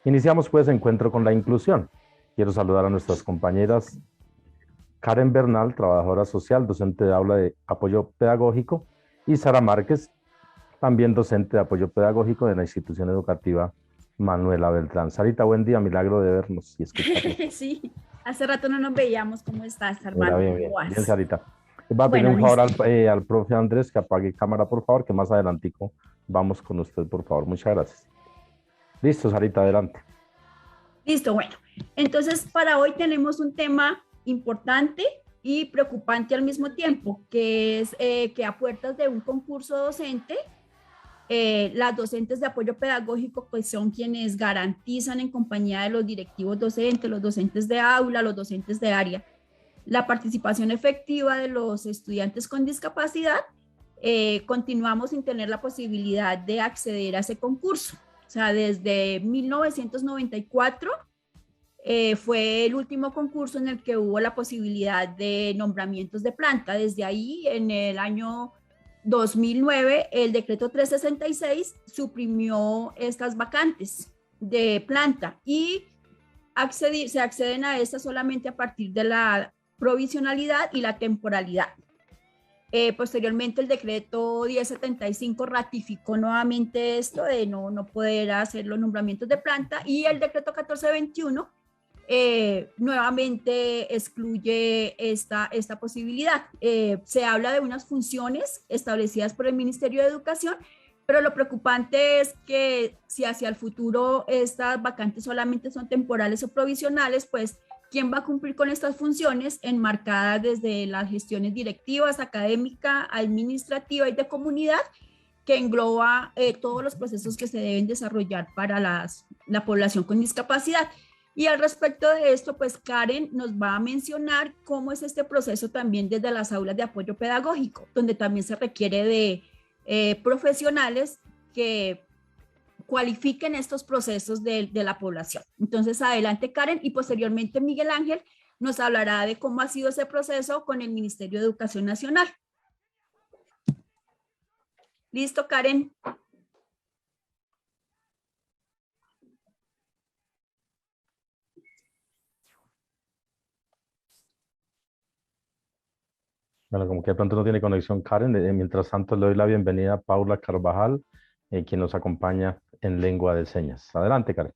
Iniciamos pues encuentro con la inclusión. Quiero saludar a nuestras compañeras Karen Bernal, trabajadora social, docente de aula de apoyo pedagógico, y Sara Márquez, también docente de apoyo pedagógico de la institución educativa Manuela Beltrán. Sarita, buen día, milagro de vernos y escucharnos. Sí, hace rato no nos veíamos. ¿Cómo estás, Mira, Armando? bien, ¿Cómo bien, bien, vas? Sarita. Va a pedir Bueno, un favor listo. al profe Andrés que apague cámara, por favor, que más adelantico vamos con usted, por favor. Muchas gracias. Listo, Sarita, adelante. Listo, bueno. Entonces, para hoy tenemos un tema importante y preocupante al mismo tiempo, que es que a puertas de un concurso docente, las docentes de apoyo pedagógico pues son quienes garantizan en compañía de los directivos docentes, los docentes de aula, los docentes de área, la participación efectiva de los estudiantes con discapacidad. Continuamos sin tener la posibilidad de acceder a ese concurso. O sea, desde 1994 fue el último concurso en el que hubo la posibilidad de nombramientos de planta. Desde ahí, en el año 2009, el decreto 366 suprimió estas vacantes de planta y se acceden a estas solamente a partir de la provisionalidad y la temporalidad. Posteriormente, el decreto 1075 ratificó nuevamente esto de no poder hacer los nombramientos de planta, y el decreto 1421 nuevamente excluye esta posibilidad. Se habla de unas funciones establecidas por el Ministerio de Educación, pero lo preocupante es que si hacia el futuro estas vacantes solamente son temporales o provisionales, pues ¿quién va a cumplir con estas funciones enmarcadas desde las gestiones directivas, académica, administrativa y de comunidad, que engloba todos los procesos que se deben desarrollar para la población con discapacidad? Y al respecto de esto, pues Karen nos va a mencionar cómo es este proceso también desde las aulas de apoyo pedagógico, donde también se requiere de profesionales que cualifiquen estos procesos de la población. Entonces, adelante Karen, y posteriormente Miguel Ángel nos hablará de cómo ha sido ese proceso con el Ministerio de Educación Nacional. ¿Listo, Karen? Bueno, como que de pronto no tiene conexión Karen, mientras tanto le doy la bienvenida a Paula Carvajal, quien nos acompaña en lengua de señas. Adelante, Karen.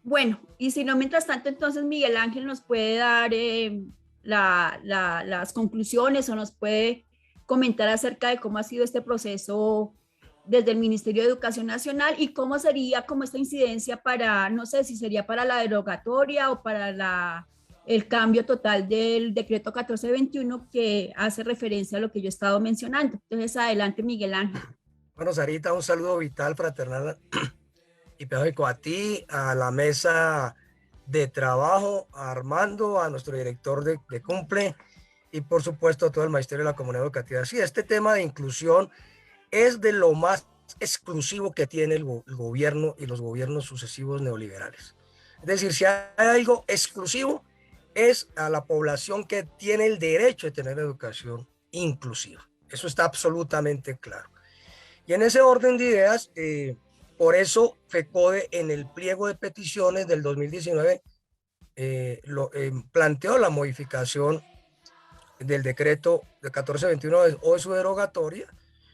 Bueno, y si no, mientras tanto, entonces Miguel Ángel nos puede dar las conclusiones, o nos puede comentar acerca de cómo ha sido este proceso desde el Ministerio de Educación Nacional y cómo sería como esta incidencia para, no sé si sería para la derogatoria o para el cambio total del decreto 1421 que hace referencia a lo que yo he estado mencionando. Entonces, adelante, Miguel Ángel. Bueno, Sarita, un saludo vital, fraternal y pedagógico a ti, a la mesa de trabajo, a Armando, a nuestro director de Cumple y por supuesto a todo el magisterio de la comunidad educativa. Sí, este tema de inclusión es de lo más exclusivo que tiene el gobierno y los gobiernos sucesivos neoliberales. Es decir, si hay algo exclusivo es a la población que tiene el derecho de tener educación inclusiva. Eso está absolutamente claro. Y en ese orden de ideas, por eso FECODE en el pliego de peticiones del 2019 planteó la modificación del decreto de 1421 o de su derogatoria.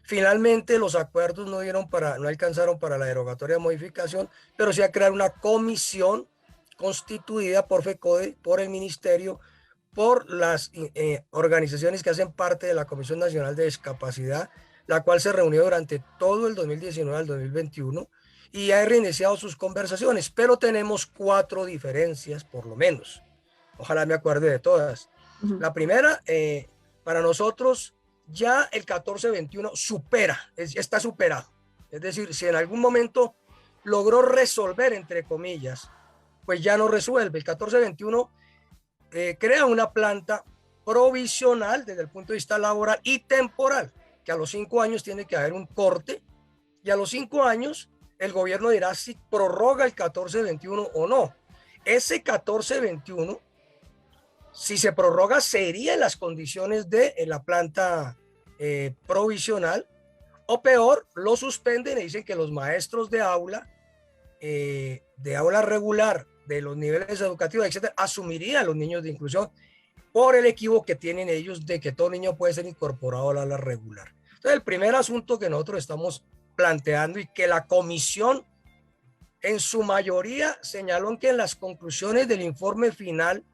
Finalmente los acuerdos no alcanzaron para la derogatoria de modificación, pero sí a crear una comisión constituida por FECODE, por el ministerio, por las organizaciones que hacen parte de la Comisión Nacional de Discapacidad, la cual se reunió durante todo el 2019 al 2021 y ha reiniciado sus conversaciones, pero tenemos 4 diferencias por lo menos. Ojalá me acuerde de todas. La primera, para nosotros ya el 1421 está superado. Es decir, si en algún momento logró resolver, entre comillas, pues ya no resuelve. El 1421 crea una planta provisional desde el punto de vista laboral y temporal, que a los 5 años tiene que haber un corte, y a los 5 años el gobierno dirá si prorroga el 1421 o no. Ese 1421, si se prorroga, sería en las condiciones de la planta provisional, O peor, lo suspenden y dicen que los maestros de aula regular, de los niveles educativos, etcétera, asumirían a los niños de inclusión por el equivoco que tienen ellos de que todo niño puede ser incorporado al aula regular. Entonces, el primer asunto que nosotros estamos planteando y que la comisión en su mayoría señaló que en las conclusiones del informe final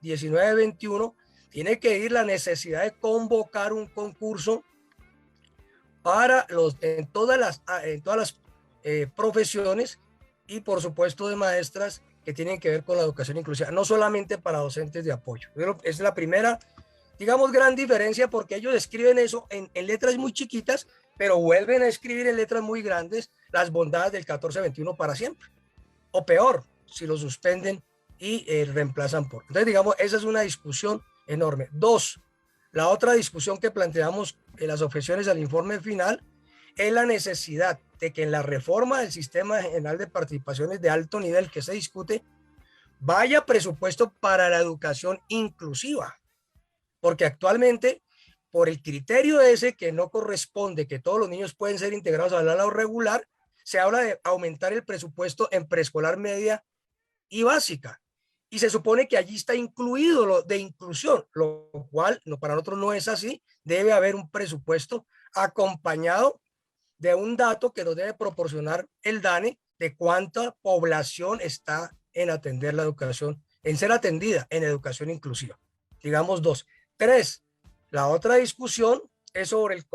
1921 tiene que ir la necesidad de convocar un concurso para en todas las profesiones y por supuesto de maestras que tienen que ver con la educación inclusiva, no solamente para docentes de apoyo. Pero es la primera, digamos, gran diferencia, porque ellos escriben eso en letras muy chiquitas, pero vuelven a escribir en letras muy grandes las bondades del 1421 para siempre. O peor, si lo suspenden y reemplazan por. Entonces, digamos, esa es una discusión enorme. Dos, la otra discusión que planteamos en las objeciones al informe final es la necesidad de que en la reforma del Sistema General de Participaciones de alto nivel que se discute, vaya presupuesto para la educación inclusiva. Porque actualmente, por el criterio ese que no corresponde, que todos los niños pueden ser integrados al aula regular, se habla de aumentar el presupuesto en preescolar media y básica. Y se supone que allí está incluido lo de inclusión, lo cual para nosotros no es así. Debe haber un presupuesto acompañado de un dato que nos debe proporcionar el DANE de cuánta población está en atender la educación, en ser atendida en educación inclusiva. Digamos dos. Tres, la otra discusión es sobre el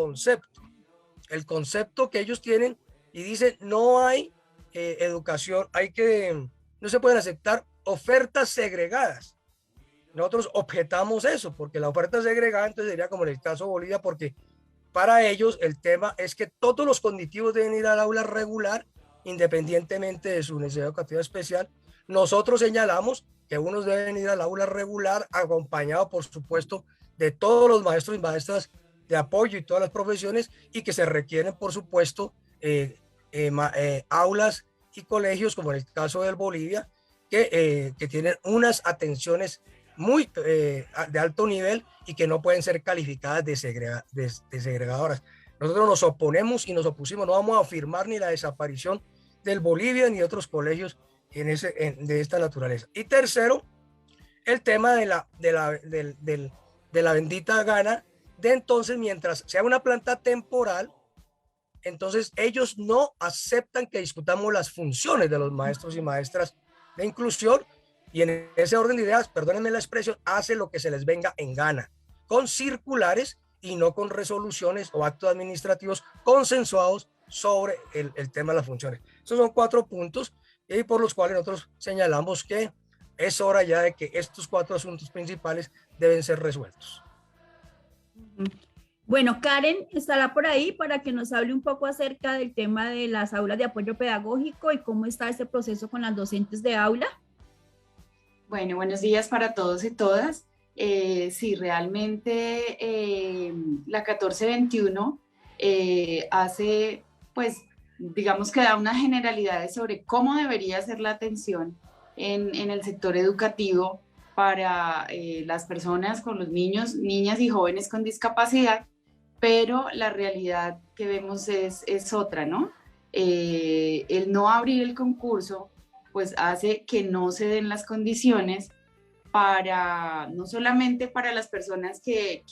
concepto que ellos tienen y dicen no hay educación, no se pueden aceptar ofertas segregadas. Nosotros objetamos eso, porque la oferta segregada entonces sería como en el caso de Bolivia, porque para ellos el tema es que todos los cognitivos deben ir al aula regular, independientemente de su necesidad educativa especial. Nosotros señalamos que unos deben ir al aula regular, acompañado, por supuesto, de todos los maestros y maestras de apoyo y todas las profesiones, y que se requieren, por supuesto, aulas y colegios, como en el caso de Bolivia, que tienen unas atenciones muy de alto nivel y que no pueden ser calificadas de segregadoras. Nosotros nos oponemos y nos opusimos, no vamos a afirmar ni la desaparición del Bolivia ni de otros colegios de esta naturaleza. Y tercero, el tema de la bendita gana de entonces, mientras sea una planta temporal, entonces ellos no aceptan que discutamos las funciones de los maestros y maestras de inclusión, y en ese orden de ideas, perdónenme la expresión, hace lo que se les venga en gana, con circulares y no con resoluciones o actos administrativos consensuados sobre el tema de las funciones. Esos son 4 puntos y por los cuales nosotros señalamos que es hora ya de que estos 4 asuntos principales deben ser resueltos. Bueno, Karen estará por ahí para que nos hable un poco acerca del tema de las aulas de apoyo pedagógico y cómo está ese proceso con las docentes de aula. Bueno, buenos días para todos y todas. Sí, realmente la 1421 hace, pues, digamos que da unas generalidades sobre cómo debería ser la atención en el sector educativo para las personas con los niños, niñas y jóvenes con discapacidad, pero la realidad que vemos es otra, ¿no? El no abrir el concurso pues hace que no se den las condiciones para, no solamente para las personas que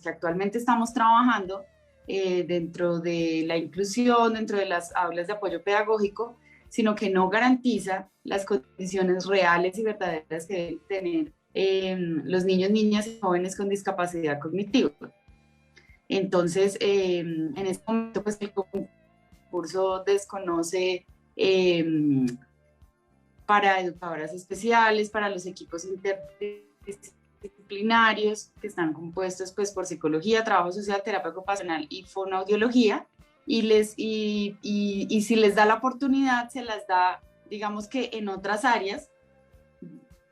actualmente estamos trabajando dentro de la inclusión, dentro de las aulas de apoyo pedagógico, sino que no garantiza las condiciones reales y verdaderas que deben tener los niños, niñas y jóvenes con discapacidad cognitiva. Entonces, en este momento, pues el concurso desconoce para educadoras especiales, para los equipos interdisciplinarios que están compuestos pues, por psicología, trabajo social, terapia ocupacional y fonoaudiología, y si les da la oportunidad, se las da, digamos que en otras áreas,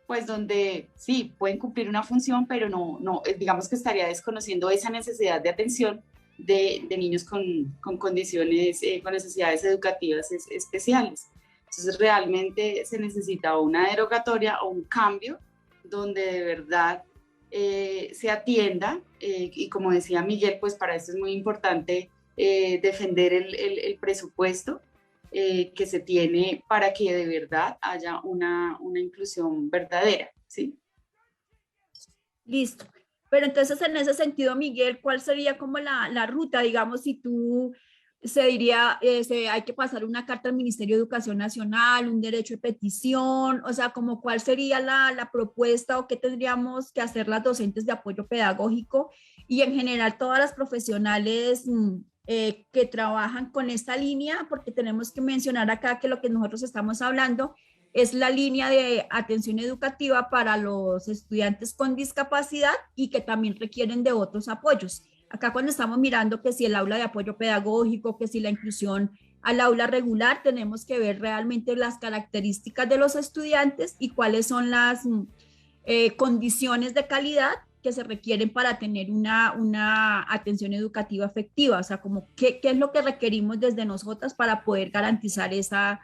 pues donde sí, pueden cumplir una función, pero no digamos que estaría desconociendo esa necesidad de atención de niños con condiciones, con necesidades educativas especiales. Entonces realmente se necesita una derogatoria o un cambio donde de verdad se atienda y como decía Miguel, pues para esto es muy importante defender el presupuesto que se tiene para que de verdad haya una inclusión verdadera, ¿sí? Listo. Pero entonces, en ese sentido, Miguel, ¿cuál sería como la ruta? Digamos, si tú se diría, hay que pasar una carta al Ministerio de Educación Nacional, un derecho de petición, o sea, como cuál sería la propuesta o qué tendríamos que hacer las docentes de apoyo pedagógico y en general todas las profesionales que trabajan con esta línea, porque tenemos que mencionar acá que lo que nosotros estamos hablando es la línea de atención educativa para los estudiantes con discapacidad y que también requieren de otros apoyos. Acá cuando estamos mirando que si el aula de apoyo pedagógico, que si la inclusión al aula regular, tenemos que ver realmente las características de los estudiantes y cuáles son las condiciones de calidad que se requieren para tener una atención educativa efectiva. O sea, como qué es lo que requerimos desde nosotras para poder garantizar esa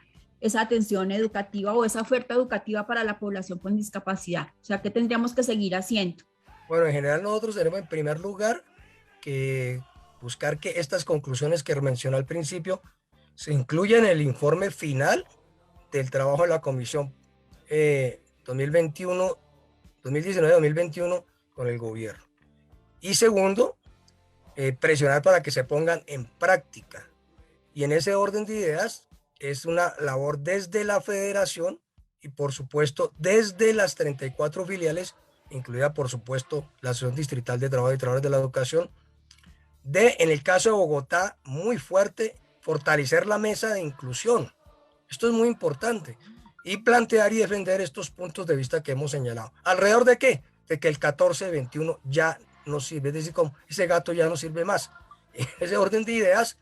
atención educativa o esa oferta educativa para la población con discapacidad. O sea, ¿qué tendríamos que seguir haciendo? Bueno, en general nosotros tenemos en primer lugar que buscar que estas conclusiones que mencioné al principio se incluyan en el informe final del trabajo de la comisión 2019-2021 con el gobierno. Y segundo, presionar para que se pongan en práctica. Y en ese orden de ideas es una labor desde la federación y por supuesto desde las 34 filiales, incluida por supuesto la Asociación Distrital de Trabajo y Trabajadores de la Educación, en el caso de Bogotá, muy fuerte, fortalecer la mesa de inclusión. Esto es muy importante. Y plantear y defender estos puntos de vista que hemos señalado. ¿Alrededor de qué? De que el 14-21 ya no sirve, es decir, como ese gato ya no sirve más. En ese orden de ideas,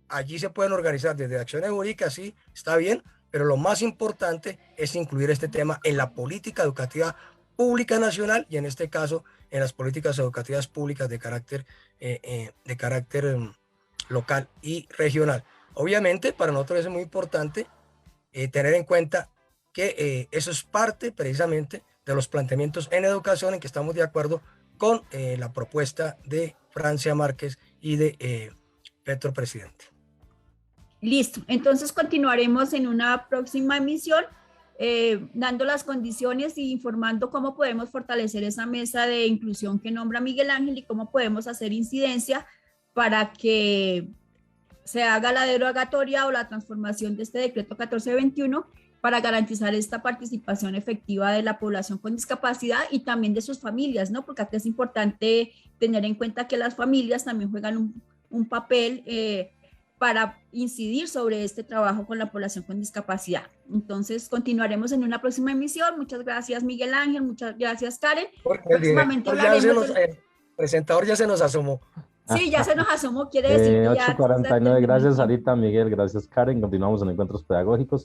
allí se pueden organizar desde acciones jurídicas, sí, está bien, pero lo más importante es incluir este tema en la política educativa pública nacional y en este caso en las políticas educativas públicas de carácter local y regional. Obviamente, para nosotros es muy importante tener en cuenta que eso es parte precisamente de los planteamientos en educación en que estamos de acuerdo con la propuesta de Francia Márquez y de Petro Presidente. Listo, entonces continuaremos en una próxima emisión dando las condiciones y informando cómo podemos fortalecer esa mesa de inclusión que nombra Miguel Ángel y cómo podemos hacer incidencia para que se haga la derogatoria o la transformación de este decreto 1421 para garantizar esta participación efectiva de la población con discapacidad y también de sus familias, ¿no? Porque aquí es importante tener en cuenta que las familias también juegan un papel para incidir sobre este trabajo con la población con discapacidad. Entonces, continuaremos en una próxima emisión. Muchas gracias, Miguel Ángel. Muchas gracias, Karen. Próximamente hablaremos. El presentador ya se nos asomó. Sí, ya se nos asomó, quiere decir que 8:49, gracias Sarita, Miguel, gracias Karen. Continuamos en Encuentros Pedagógicos.